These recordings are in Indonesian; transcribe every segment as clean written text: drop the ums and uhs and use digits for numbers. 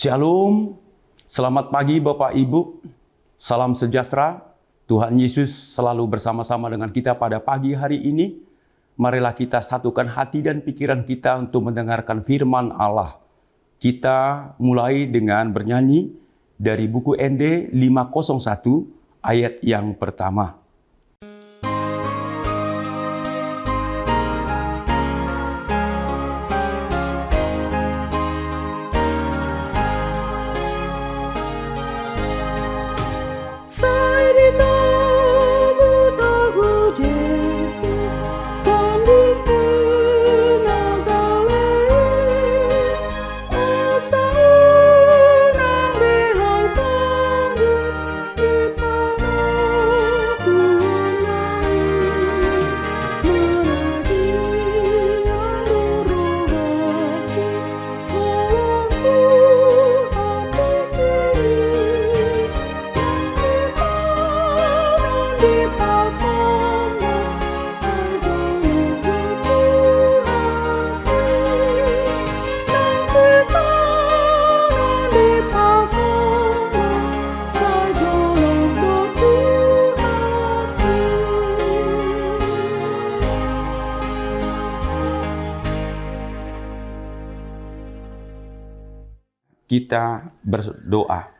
Shalom, selamat pagi Bapak Ibu, salam sejahtera. Tuhan Yesus selalu bersama-sama dengan kita pada pagi hari ini. Marilah kita satukan hati dan pikiran kita untuk mendengarkan firman Allah. Kita mulai dengan bernyanyi dari buku ND 501 ayat yang pertama. Kita berdoa.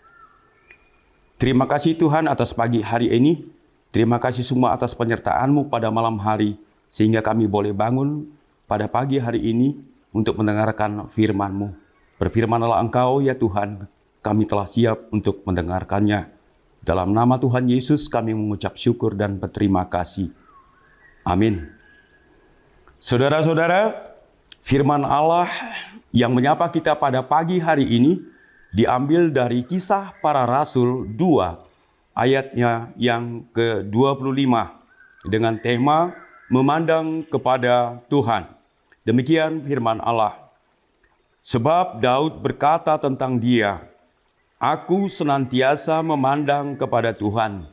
Terima kasih Tuhan atas pagi hari ini. Terima kasih semua atas penyertaan-Mu pada malam hari, sehingga kami boleh bangun pada pagi hari ini untuk mendengarkan firman-Mu. Berfirmanlah Engkau ya Tuhan, kami telah siap untuk mendengarkannya. Dalam nama Tuhan Yesus kami mengucap syukur dan berterima kasih. Amin. Saudara-saudara, firman Allah yang menyapa kita pada pagi hari ini diambil dari Kisah Para Rasul 2 ayatnya yang ke-25 dengan tema memandang kepada Tuhan. Demikian firman Allah. Sebab Daud berkata tentang dia, "Aku senantiasa memandang kepada Tuhan,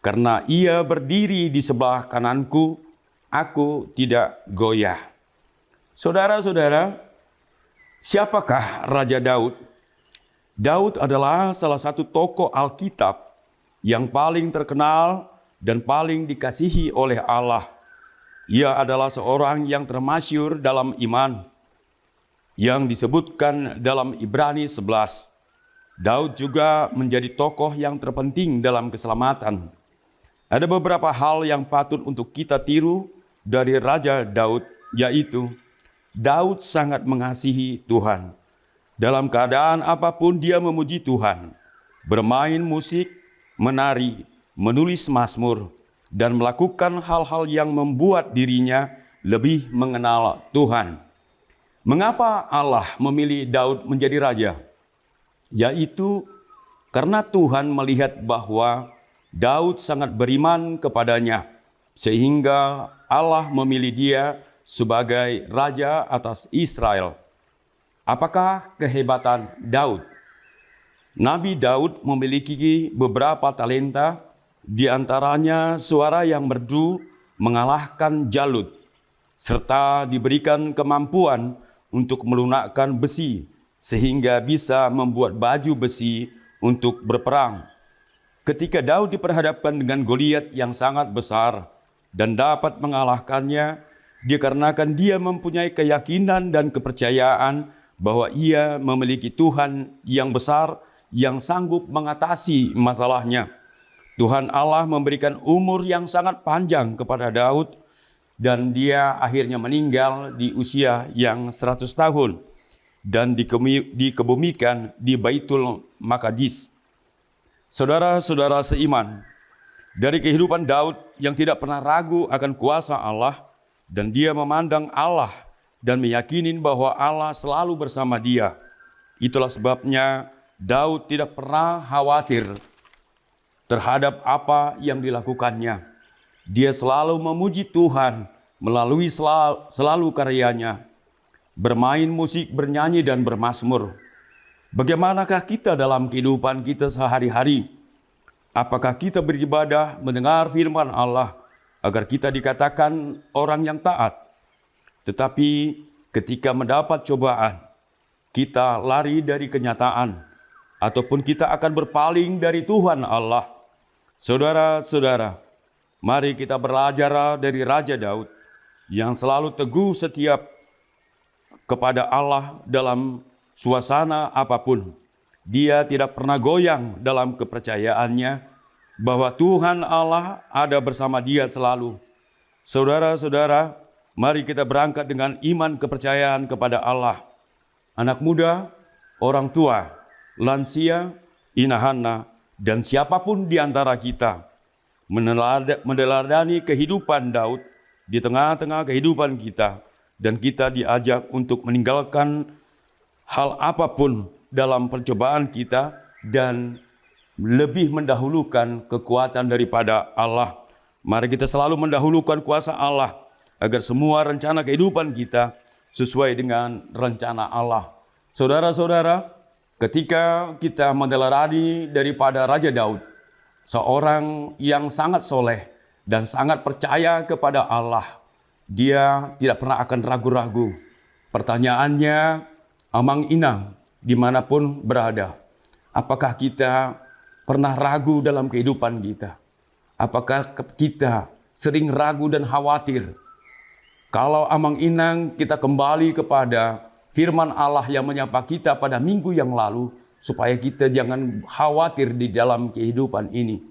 karena ia berdiri di sebelah kananku, aku tidak goyah." Saudara-saudara, siapakah Raja Daud? Daud adalah salah satu tokoh Alkitab yang paling terkenal dan paling dikasihi oleh Allah. Ia adalah seorang yang termasyhur dalam iman, yang disebutkan dalam Ibrani 11. Daud juga menjadi tokoh yang terpenting dalam keselamatan. Ada beberapa hal yang patut untuk kita tiru dari Raja Daud, yaitu Daud sangat mengasihi Tuhan. Dalam keadaan apapun dia memuji Tuhan, bermain musik, menari, menulis mazmur, dan melakukan hal-hal yang membuat dirinya lebih mengenal Tuhan. Mengapa Allah memilih Daud menjadi raja? Yaitu karena Tuhan melihat bahwa Daud sangat beriman kepadanya, sehingga Allah memilih dia sebagai raja atas Israel. Apakah kehebatan Daud? Nabi Daud memiliki beberapa talenta, di antaranya suara yang merdu mengalahkan Jalut, serta diberikan kemampuan untuk melunakkan besi sehingga bisa membuat baju besi untuk berperang. Ketika Daud diperhadapkan dengan Goliat yang sangat besar dan dapat mengalahkannya, dikarenakan dia mempunyai keyakinan dan kepercayaan bahwa ia memiliki Tuhan yang besar yang sanggup mengatasi masalahnya. Tuhan Allah memberikan umur yang sangat panjang kepada Daud dan dia akhirnya meninggal di usia yang 100 tahun dan dikebumikan di Baitul Maqdis. Saudara-saudara seiman, dari kehidupan Daud yang tidak pernah ragu akan kuasa Allah, dan dia memandang Allah dan meyakini bahwa Allah selalu bersama dia. Itulah sebabnya Daud tidak pernah khawatir terhadap apa yang dilakukannya. Dia selalu memuji Tuhan melalui selalu karyanya, bermain musik, bernyanyi, dan bermazmur. Bagaimanakah kita dalam kehidupan kita sehari-hari? Apakah kita beribadah, mendengar firman Allah, agar kita dikatakan orang yang taat? Tetapi ketika mendapat cobaan, kita lari dari kenyataan, ataupun kita akan berpaling dari Tuhan Allah. Saudara-saudara, mari kita belajar dari Raja Daud yang selalu teguh setiap kepada Allah dalam suasana apapun. Dia tidak pernah goyang dalam kepercayaannya bahwa Tuhan Allah ada bersama dia selalu. Saudara-saudara, mari kita berangkat dengan iman kepercayaan kepada Allah. Anak muda, orang tua, lansia, inahana, dan siapapun di antara kita meneladani kehidupan Daud di tengah-tengah kehidupan kita, dan kita diajak untuk meninggalkan hal apapun dalam percobaan kita dan lebih mendahulukan kekuatan daripada Allah. Mari kita selalu mendahulukan kuasa Allah agar semua rencana kehidupan kita sesuai dengan rencana Allah. Saudara-saudara, ketika kita meneladani daripada Raja Daud, seorang yang sangat soleh dan sangat percaya kepada Allah, dia tidak pernah akan ragu-ragu. Pertanyaannya, amang inang, dimanapun berada, apakah kita pernah ragu dalam kehidupan kita? Apakah kita sering ragu dan khawatir? Kalau amang inang, kita kembali kepada firman Allah yang menyapa kita pada minggu yang lalu, supaya kita jangan khawatir di dalam kehidupan ini.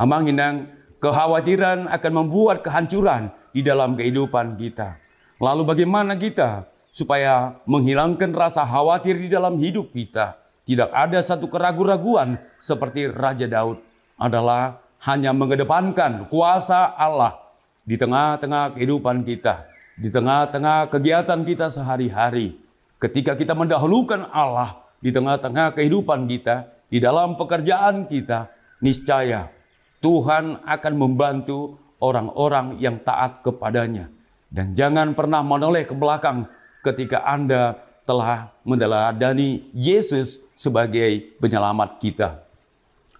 Amang inang, kekhawatiran akan membuat kehancuran di dalam kehidupan kita. Lalu bagaimana kita supaya menghilangkan rasa khawatir di dalam hidup kita? Tidak ada satu keraguan-raguan seperti Raja Daud, adalah hanya mengedepankan kuasa Allah di tengah-tengah kehidupan kita, di tengah-tengah kegiatan kita sehari-hari. Ketika kita mendahulukan Allah di tengah-tengah kehidupan kita, di dalam pekerjaan kita, niscaya Tuhan akan membantu orang-orang yang taat kepadanya. Dan jangan pernah menoleh ke belakang ketika Anda telah meneladani Yesus sebagai penyelamat kita.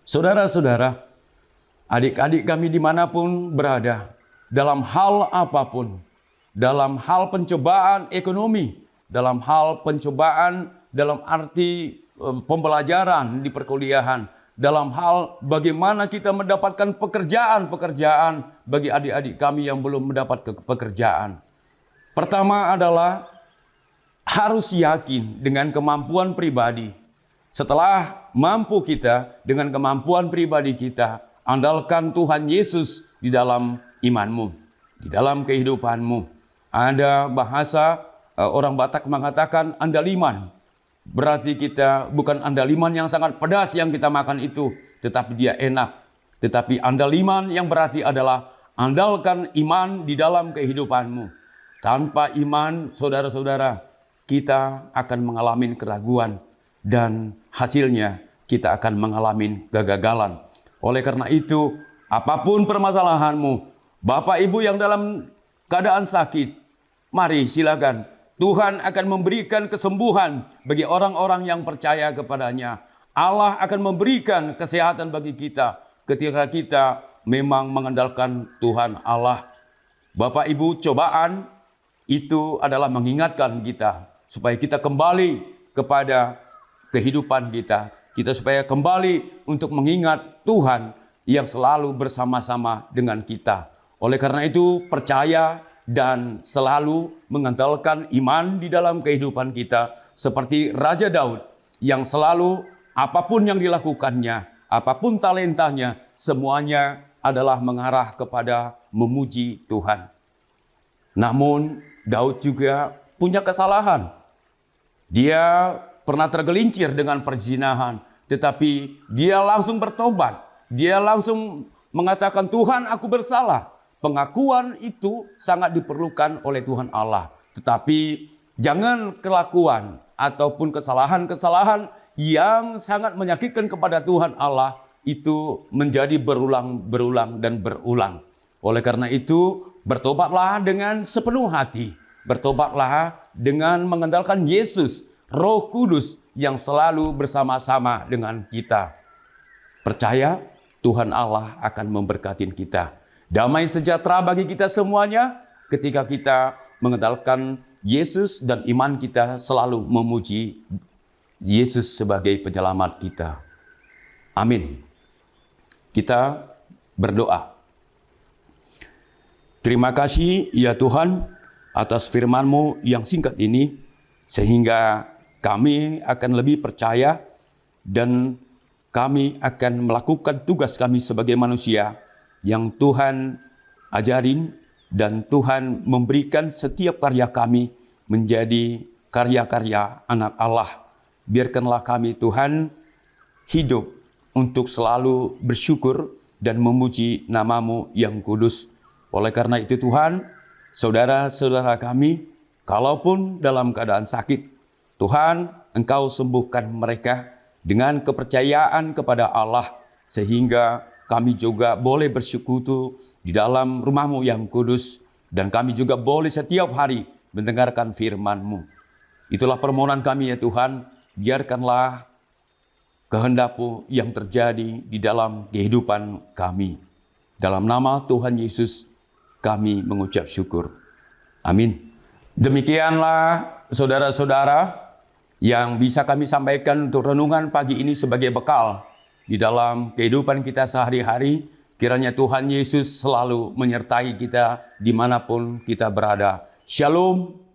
Saudara-saudara, adik-adik kami dimanapun berada, dalam hal apapun, dalam hal pencobaan ekonomi, dalam hal pencobaan dalam arti pembelajaran di perkuliahan, dalam hal bagaimana kita mendapatkan pekerjaan-pekerjaan bagi adik-adik kami yang belum mendapat pekerjaan. Pertama adalah harus yakin dengan kemampuan pribadi. Setelah mampu kita dengan kemampuan pribadi kita, andalkan Tuhan Yesus di dalam imanmu, di dalam kehidupanmu. Ada bahasa orang Batak mengatakan andaliman. Berarti kita bukan andaliman yang sangat pedas yang kita makan itu, tetapi dia enak. Tetapi andaliman yang berarti adalah andalkan iman di dalam kehidupanmu. Tanpa iman, saudara-saudara, kita akan mengalami keraguan dan hasilnya kita akan mengalami kegagalan. Oleh karena itu, apapun permasalahanmu, Bapak Ibu yang dalam keadaan sakit, mari silakan. Tuhan akan memberikan kesembuhan bagi orang-orang yang percaya kepadanya. Allah akan memberikan kesehatan bagi kita ketika kita memang mengandalkan Tuhan Allah. Bapak Ibu, cobaan itu adalah mengingatkan kita supaya kita kembali kepada kehidupan kita. Kita supaya kembali untuk mengingat Tuhan yang selalu bersama-sama dengan kita. Oleh karena itu, percaya dan selalu mengandalkan iman di dalam kehidupan kita. Seperti Raja Daud yang selalu apapun yang dilakukannya, apapun talentanya, semuanya adalah mengarah kepada memuji Tuhan. Namun Daud juga punya kesalahan. Dia pernah tergelincir dengan perzinahan, tetapi dia langsung bertobat. Dia langsung mengatakan, Tuhan, aku bersalah. Pengakuan itu sangat diperlukan oleh Tuhan Allah. Tetapi jangan kelakuan ataupun kesalahan-kesalahan yang sangat menyakitkan kepada Tuhan Allah itu menjadi berulang dan berulang. Oleh karena itu, bertobatlah dengan sepenuh hati. Bertobatlah dengan mengandalkan Yesus, Roh Kudus yang selalu bersama-sama dengan kita. Percaya Tuhan Allah akan memberkati kita. Damai sejahtera bagi kita semuanya ketika kita mengandalkan Yesus dan iman kita selalu memuji Yesus sebagai penyelamat kita. Amin. Kita berdoa. Terima kasih ya Tuhan atas firman-Mu yang singkat ini, sehingga kami akan lebih percaya dan kami akan melakukan tugas kami sebagai manusia yang Tuhan ajarin, dan Tuhan memberikan setiap karya kami menjadi karya-karya anak Allah. Biarkanlah kami Tuhan hidup untuk selalu bersyukur dan memuji nama-Mu yang kudus. Oleh karena itu Tuhan, saudara-saudara kami, kalaupun dalam keadaan sakit, Tuhan, Engkau sembuhkan mereka dengan kepercayaan kepada Allah, sehingga kami juga boleh bersekutu di dalam rumah-Mu yang kudus, dan kami juga boleh setiap hari mendengarkan firman-Mu. Itulah permohonan kami ya Tuhan, biarkanlah kehendak-Mu yang terjadi di dalam kehidupan kami. Dalam nama Tuhan Yesus, kami mengucap syukur. Amin. Demikianlah saudara-saudara yang bisa kami sampaikan untuk renungan pagi ini sebagai bekal di dalam kehidupan kita sehari-hari. Kiranya Tuhan Yesus selalu menyertai kita dimanapun kita berada. Shalom.